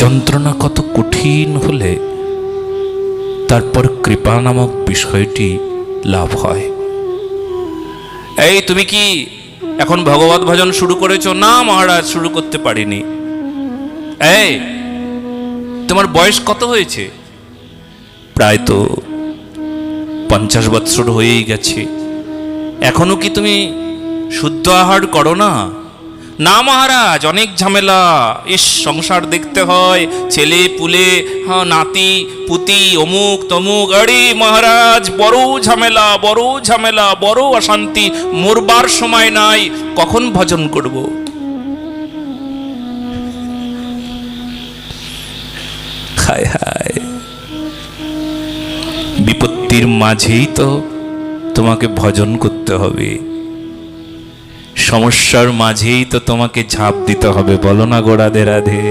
যন্ত্রণা কত কঠিন হলে তারপর কৃপা নামক বিষয়টি লাভ হয়। এই তুমি কি এখন ভগবত ভজন শুরু করেছো? না মহারাজ, শুরু করতে পারিনি। এই তোমার বয়স কত হয়েছে? প্রায় তো 50 বৎসর হয়েই গেছে, এখনো কি তুমি শুদ্ধ আহার করো না? না মহারাজ, অনেক ঝামেলা, সংসার দেখতে হয়, ছেলে পুলে, নাতি পুতি, অমুক তমুক, আরে মহারাজ বড় ঝামেলা, বড় ঝামেলা, বড় অশান্তি, মরবার সময় নাই, কখন ভজন করব? হায় হায়, বিপত্তির মাঝেই তো তোমাকে ভজন করতে হবে, সমস্যার মাঝেই তো তোমাকে ঝাঁপ দিতে হবে। বলো না গো রাধে রাধে।